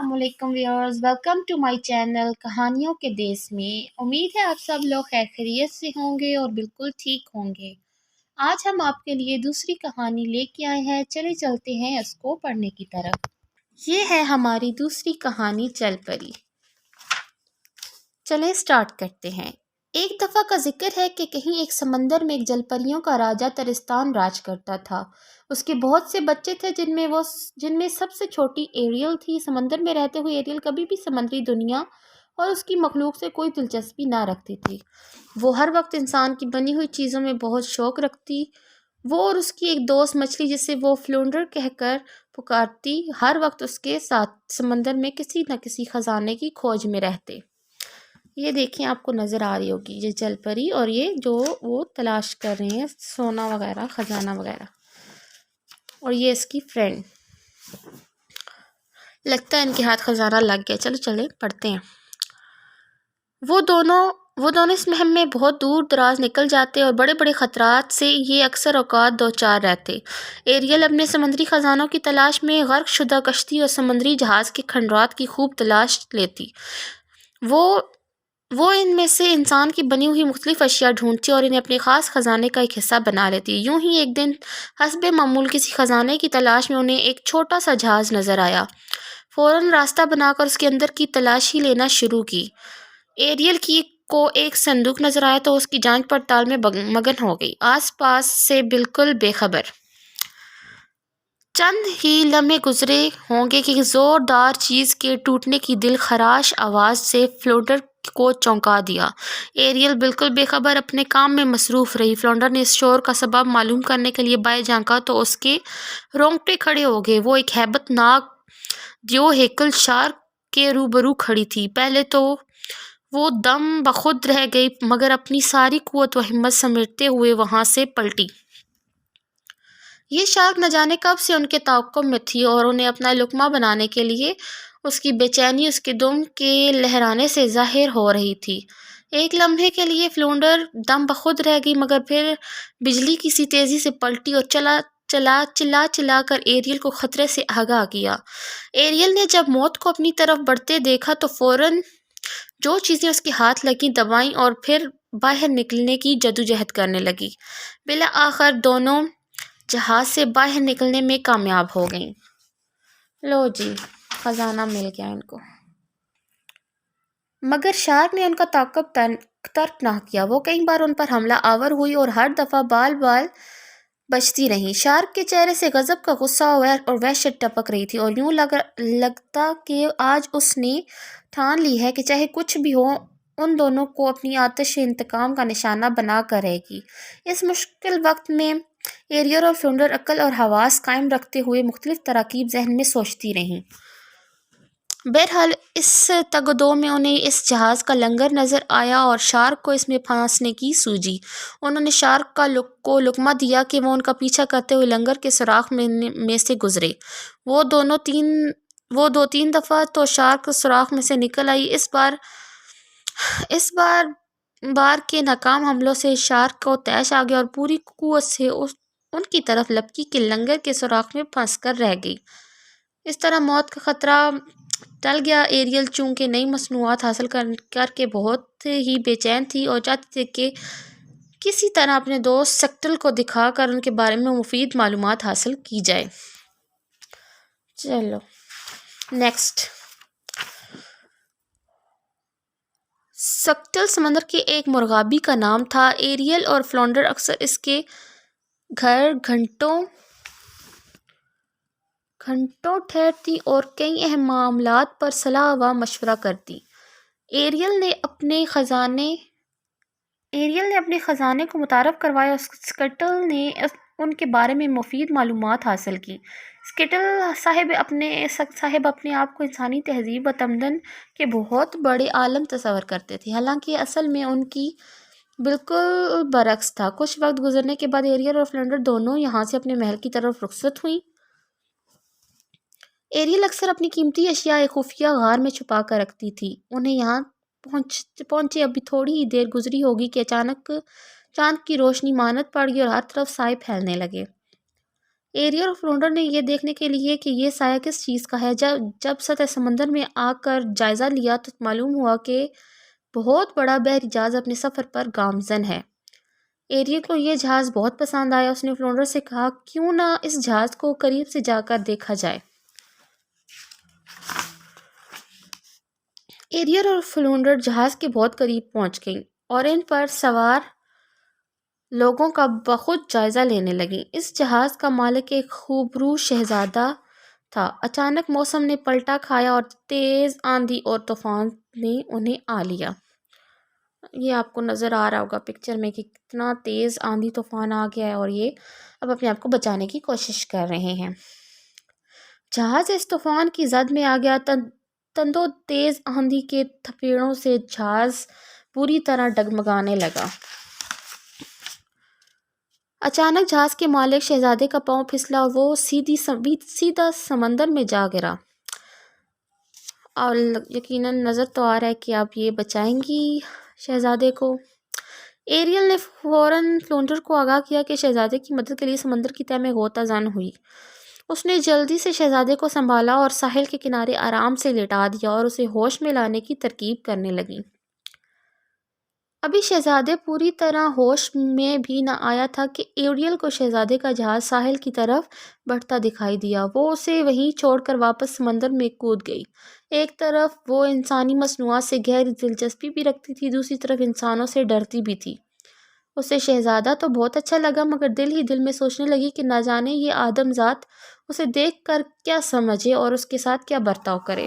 अस्सलाम वालेकुम viewers, welcome to my channel कहानियों के देश में। उम्मीद है आप सब लोग खैर खैरियत से होंगे और बिल्कुल ठीक होंगे। आज हम आपके लिए दूसरी कहानी लेके आए हैं। चले चलते हैं इसको पढ़ने की तरफ। ये है हमारी दूसरी कहानी चल परी। चले स्टार्ट करते हैं। एक दफ़ा का जिक्र है कि कहीं एक समंदर में एक जलपरियों का राजा तरिस्तान राज करता था। उसके बहुत से बच्चे थे जिनमें सबसे छोटी एरियल थी। समंदर में रहते हुए एरियल कभी भी समुद्री दुनिया और उसकी मखलूक से कोई दिलचस्पी ना रखती थी। वो हर वक्त इंसान की बनी हुई चीज़ों में बहुत शौक रखती। वो और उसकी एक दोस्त मछली, जिसे वो फ्लूंडर कहकर पुकारती, हर वक्त उसके साथ समंदर में किसी न किसी खजाने की खोज में रहते। ये देखिए, आपको नज़र आ रही होगी ये जलपरी, और ये जो वो तलाश कर रहे हैं सोना वगैरह, खजाना वगैरह। और ये इसकी फ्रेंड। लगता है इनके हाथ खजाना लग गया। चलो चले पढ़ते हैं। वो दोनों इस मुहिम में बहुत दूर दराज निकल जाते और बड़े बड़े ख़तरात से ये अक्सर औकात दो चार रहते। एरियल अपने समंदरी ख़जानों की तलाश में गर्क शुदा कश्ती और समंदरी जहाज़ के खंडरात की खूब तलाश लेती। वो इनमें से इंसान की बनी हुई मुख्तलिफ अशिया ढूंढती और इन्हें अपने ख़ास ख़जाने का एक हिस्सा बना लेती। यूं ही एक दिन हस्बे मामूल किसी ख़जाने की तलाश में उन्हें एक छोटा सा जहाज़ नज़र आया। फ़ौरन रास्ता बनाकर उसके अंदर की तलाशी लेना शुरू की। एरियल को एक संदूक नज़र आया तो उसकी जांच पड़ताल में मगन हो गई, आस पास से बिल्कुल बेखबर। चंद ही लम्हे गुजरे होंगे कि ज़ोरदार चीज़ के टूटने की दिल खराश आवाज़ से फ्लोटर को चौंका दिया। एरियल बिल्कुल बेखबर अपने काम में मसरूफ़ रही। फ्लोंडर ने इस शोर का सबब मालूम करने के लिए बाएं झांका तो उसके रोंगटे खड़े हो गए। वो एक हैबतनाक दियो हेकल शार्क के रूबरू खड़ी थी। पहले तो वो दम बखुद रह गई, मगर अपनी सारी कुव्वत व हिम्मत समेटते हुए वहाँ से पलटी। ये शार्क न जाने कब से उनके ताक़ुब में थी और उन्हें अपना लुक़मा बनाने के लिए उसकी बेचैनी उसके दुम के लहराने से ज़ाहिर हो रही थी। एक लम्हे के लिए फ्लूंडर दम बखुद रह गई, मगर फिर बिजली की सी तेज़ी से पलटी और चिल्ला कर एरियल को ख़तरे से आगाह किया। एरियल ने जब मौत को अपनी तरफ बढ़ते देखा तो फ़ौरन जो चीज़ें उसके हाथ लगीं दबाईं और फिर बाहर निकलने की जदोजहद करने लगी। बिला आखिर दोनों जहाज़ से बाहर निकलने में कामयाब हो गईं। लो जी, खजाना मिल गया इनको। मगर शार्क ने उनका ताक़ुब तर्क ना किया। वो कई बार उन पर हमला आवर हुई और हर दफ़ा बाल बचती रही। शार्क के चेहरे से गज़ब का गुस्सा और वहशत टपक रही थी और यूं लगता कि आज उसने ठान ली है कि चाहे कुछ भी हो, उन दोनों को अपनी आतिश इंतकाम का निशाना बना कर रहेगी। इस मुश्किल वक्त में एरियल और फ्लूंडर अक्ल और हवास कायम रखते हुए मुख्तलिफ तराकीब जहन में सोचती रहीं। बहरहाल इस तगदो में उन्हें इस जहाज़ का लंगर नज़र आया और शार्क को इसमें फंसने की सूझी। उन्होंने शार्क को लुकमा दिया कि वो उनका पीछा करते हुए लंगर के सुराख में से गुजरे। वो दो तीन दफ़ा तो शार्क सुराख में से निकल आई। इस बार के नाकाम हमलों से शार्क को तैश आ गया और पूरी कुव्वत से उनकी तरफ लपकी के लंगर के सुराख में फंस कर रह गई। इस तरह मौत का ख़तरा टल गया। एरियल चूँकि नई मसनूआत हासिल करके बहुत ही बेचैन थी और चाहती थी कि किसी तरह अपने दोस्त सक्टल को दिखाकर उनके बारे में मुफीद मालूमात हासिल की जाए। चलो नेक्स्ट। सक्टल समंदर के एक मुर्गाबी का नाम था। एरियल और फ्लूंडर अक्सर इसके घर घंटों ठहरती और कई अहम मामलात पर सलाह व मशवरा करती। एरियल ने अपने ख़जाने को मुतारफ़ करवाया और स्कटल ने उनके बारे में मुफीद मालूमात हासिल की। स्कटल साहिब अपने आप को इंसानी तहज़ीब व तमदन के बहुत बड़े आलम तस्वर करते थे, हालांकि असल में उनकी बिल्कुल बरक्स था। कुछ वक्त गुजरने के बाद एरियल और फ्लूंडर दोनों यहाँ से अपने महल की तरफ रुखसत हुई। एरियल अक्सर अपनी कीमती अशिया एक खुफिया गार में छुपा कर रखती थी। उन्हें यहाँ पहुँचे अभी थोड़ी ही देर गुजरी होगी कि अचानक चांद की रोशनी मानद पड़ गई और हर तरफ साए फैलने लगे। ایریل اور فلونڈر نے یہ دیکھنے کے لیے کہ یہ سایہ کس چیز کا ہے، جب سطح سمندر میں آ کر جائزہ لیا تو معلوم ہوا کہ بہت بڑا بحری جہاز اپنے سفر پر گامزن ہے۔ ایریل کو یہ جہاز بہت پسند آیا۔ اس نے فلونڈر سے کہا کیوں نہ اس جہاز کو قریب سے جا کر دیکھا جائے۔ ایریل اور فلونڈر جہاز کے بہت قریب پہنچ گئیں اور ان پر سوار لوگوں کا بخود جائزہ لینے لگیں۔ اس جہاز کا مالک ایک خوبرو شہزادہ تھا۔ اچانک موسم نے پلٹا کھایا اور تیز آندھی اور طوفان نے انہیں آ لیا۔ یہ آپ کو نظر آ رہا ہوگا پکچر میں کہ کتنا تیز آندھی طوفان آ گیا ہے اور یہ اب اپنے آپ کو بچانے کی کوشش کر رہے ہیں۔ جہاز اس طوفان کی زد میں آ گیا۔ تندو تیز آندھی کے تھپیڑوں سے جہاز پوری طرح ڈگمگانے لگا۔ اچانک جہاز کے مالک شہزادے کا پاؤں پھسلا اور وہ سیدھا سمندر میں جا گرا۔ اور یقیناً نظر تو آ رہا ہے کہ آپ یہ بچائیں گی شہزادے کو۔ ایریل نے فوراً فلونڈر کو آگاہ کیا کہ شہزادے کی مدد کے لیے سمندر کی تہہ میں غوطہ زن ہوئی۔ اس نے جلدی سے شہزادے کو سنبھالا اور ساحل کے کنارے آرام سے لٹا دیا اور اسے ہوش میں لانے کی ترکیب کرنے لگی۔ ابھی شہزادے پوری طرح ہوش میں بھی نہ آیا تھا کہ ایریل کو شہزادے کا جہاز ساحل کی طرف بڑھتا دکھائی دیا۔ وہ اسے وہیں چھوڑ کر واپس سمندر میں کود گئی۔ ایک طرف وہ انسانی مصنوعات سے گہری دلچسپی بھی رکھتی تھی، دوسری طرف انسانوں سے ڈرتی بھی تھی۔ اسے شہزادہ تو بہت اچھا لگا مگر دل ہی دل میں سوچنے لگی کہ نہ جانے یہ آدم ذات اسے دیکھ کر کیا سمجھے اور اس کے ساتھ کیا برتاؤ کرے۔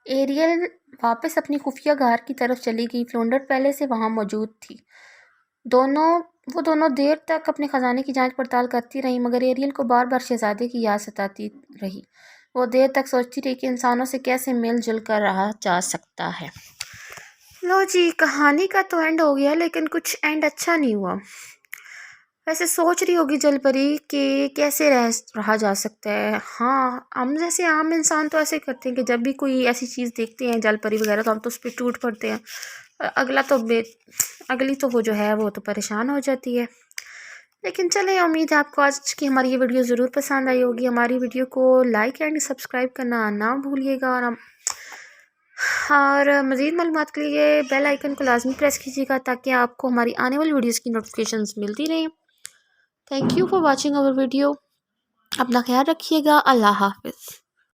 ایریل واپس اپنی خفیہ غار کی طرف چلی گئی۔ فلونڈر پہلے سے وہاں موجود تھی۔ وہ دونوں دیر تک اپنے خزانے کی جانچ پڑتال کرتی رہیں مگر ایریل کو بار بار شہزادے کی یاد ستاتی رہی۔ وہ دیر تک سوچتی رہی کہ انسانوں سے کیسے مل جل کر رہا جا سکتا ہے۔ لو جی، کہانی کا تو اینڈ ہو گیا لیکن کچھ اینڈ اچھا نہیں ہوا۔ ویسے سوچ رہی ہوگی جل پری کہ کیسے رہا جا سکتا ہے۔ ہاں، ہم جیسے عام انسان تو ایسے کرتے ہیں کہ جب بھی کوئی ایسی چیز دیکھتے ہیں جل پری وغیرہ تو ہم تو اس پہ ٹوٹ پڑتے ہیں۔ اگلی تو وہ جو ہے وہ تو پریشان ہو جاتی ہے۔ لیکن چلیں، امید ہے آپ کو آج کی ہماری یہ ویڈیو ضرور پسند آئی ہوگی۔ ہماری ویڈیو کو لائک اینڈ سبسکرائب کرنا نہ بھولیے گا اور مزید معلومات کے لیے بیل آئیکن کو لازمی پریس کیجیے گا تاکہ آپ کو ہماری آنے والی ویڈیوز کی نوٹیفیکیشنز ملتی رہیں۔ Thank you for watching our video. اپنا خیال رکھیے گا۔ اللہ حافظ۔